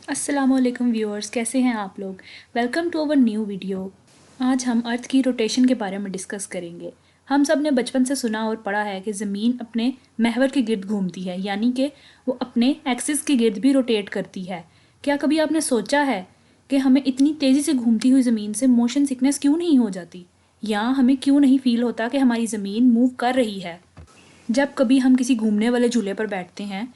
अस्सलामुअलैकुम व्यूअर्स, कैसे हैं आप लोग। Welcome to our new video. आज हम अर्थ की रोटेशन के बारे में डिस्कस करेंगे। हम सब ने बचपन से सुना और पढ़ा है कि ज़मीन अपने महवर के गिर्द घूमती है, यानी कि वो अपने एक्सिस के गिर्द भी रोटेट करती है। क्या कभी आपने सोचा है कि हमें इतनी तेज़ी से घूमती हुई ज़मीन से मोशन सिकनेस क्यों नहीं हो जाती, या हमें क्यों नहीं फील होता कि हमारी ज़मीन मूव कर रही है। जब कभी हम किसी घूमने वाले झूले पर बैठते हैं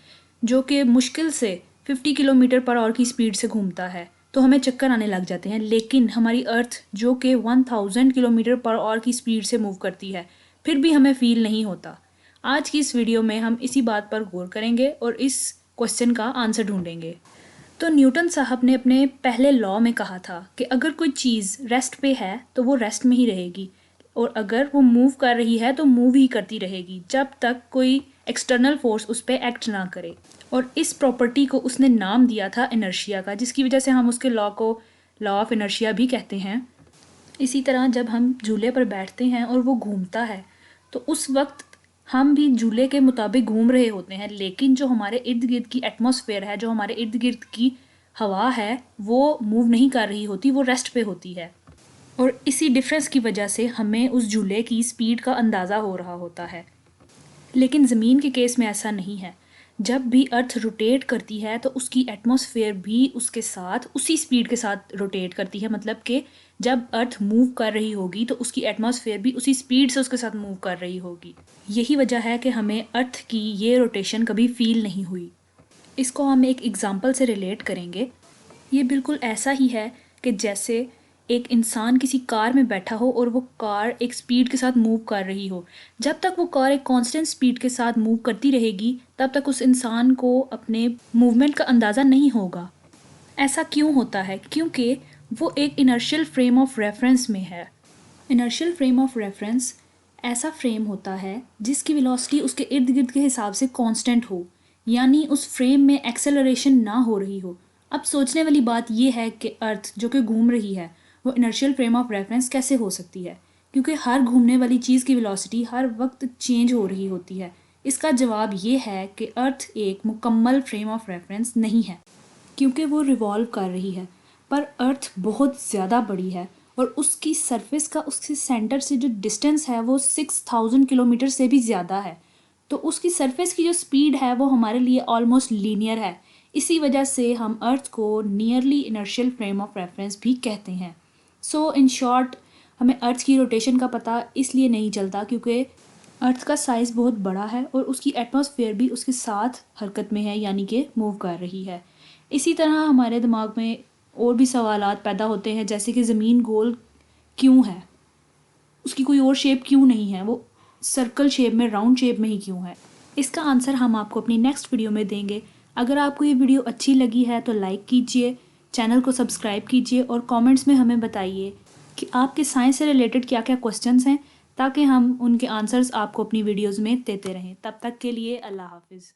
जो कि मुश्किल से 50 किलोमीटर पर आवर की स्पीड से घूमता है, तो हमें चक्कर आने लग जाते हैं। लेकिन हमारी अर्थ जो कि 1000 किलोमीटर पर आवर की स्पीड से मूव करती है, फिर भी हमें फील नहीं होता। आज की इस वीडियो में हम इसी बात पर गौर करेंगे और इस क्वेश्चन का आंसर ढूंढेंगे। तो न्यूटन साहब ने अपने पहले लॉ में कहा था कि अगर कोई चीज़ रेस्ट पे है तो वो रेस्ट में ही रहेगी, और अगर वो मूव कर रही है तो मूव ही करती रहेगी जब तक कोई एक्सटर्नल फोर्स उस पर एक्ट ना करे। और इस प्रॉपर्टी को उसने नाम दिया था इनर्शिया का, जिसकी वजह से हम उसके लॉ को लॉ ऑफ इनर्शिया भी कहते हैं। इसी तरह जब हम झूले पर बैठते हैं और वो घूमता है तो उस वक्त हम भी झूले के मुताबिक घूम रहे होते हैं, लेकिन जो हमारे इर्द गिर्द की एटमॉस्फेयर है, जो हमारे इर्द गिर्द की हवा है, वो मूव नहीं कर रही होती, वो रेस्ट पे होती है। और इसी डिफरेंस की वजह से हमें उस झूले की स्पीड का अंदाज़ा हो रहा होता है। लेकिन ज़मीन के केस में ऐसा नहीं है। जब भी अर्थ रोटेट करती है तो उसकी एटमॉस्फेयर भी उसके साथ उसी स्पीड के साथ रोटेट करती है। मतलब कि जब अर्थ मूव कर रही होगी तो उसकी एटमॉस्फेयर भी उसी स्पीड से उसके साथ मूव कर रही होगी। यही वजह है कि हमें अर्थ की ये रोटेशन कभी फील नहीं हुई। इसको हम एक एग्ज़ाम्पल से रिलेट करेंगे। ये बिल्कुल ऐसा ही है कि जैसे एक इंसान किसी कार में बैठा हो और वो कार एक स्पीड के साथ मूव कर रही हो। जब तक वो कार एक कांस्टेंट स्पीड के साथ मूव करती रहेगी तब तक उस इंसान को अपने मूवमेंट का अंदाज़ा नहीं होगा। ऐसा क्यों होता है? क्योंकि वो एक इनर्शियल फ्रेम ऑफ रेफरेंस में है। इनर्शियल फ्रेम ऑफ रेफरेंस ऐसा फ्रेम होता है जिसकी वेलोसिटी उसके इर्द गिर्द के हिसाब से कांस्टेंट हो, यानी उस फ्रेम में एक्सेलरेशन ना हो रही हो। अब सोचने वाली बात यह है कि अर्थ जो कि घूम रही है वो इनर्शियल फ्रेम ऑफ रेफरेंस कैसे हो सकती है, क्योंकि हर घूमने वाली चीज़ की वेलोसिटी हर वक्त चेंज हो रही होती है। इसका जवाब ये है कि अर्थ एक मुकम्मल फ्रेम ऑफ रेफरेंस नहीं है, क्योंकि वो रिवॉल्व कर रही है। पर अर्थ बहुत ज़्यादा बड़ी है और उसकी सरफेस का उसके सेंटर से जो डिस्टेंस है वो 6000 किलोमीटर से भी ज़्यादा है। तो उसकी सरफेस की जो स्पीड है वो हमारे लिए ऑलमोस्ट लीनियर है। इसी वजह से हम अर्थ को nearly inertial frame of reference भी कहते हैं। सो इन शॉर्ट, हमें अर्थ की रोटेशन का पता इसलिए नहीं चलता क्योंकि अर्थ का साइज़ बहुत बड़ा है और उसकी एटमॉस्फेयर भी उसके साथ हरकत में है, यानी कि मूव कर रही है। इसी तरह हमारे दिमाग में और भी सवालात पैदा होते हैं, जैसे कि ज़मीन गोल क्यों है, उसकी कोई और शेप क्यों नहीं है, वो सर्कल शेप में, राउंड शेप में ही क्यों है। इसका आंसर हम आपको अपनी नेक्स्ट वीडियो में देंगे। अगर आपको ये वीडियो अच्छी लगी है तो लाइक कीजिए, चैनल को सब्सक्राइब कीजिए और कमेंट्स में हमें बताइए कि आपके साइंस से रिलेटेड क्या क्या क्वेश्चंस हैं, ताकि हम उनके आंसर्स आपको अपनी वीडियोज़ में देते रहें। तब तक के लिए अल्लाह हाफिज़।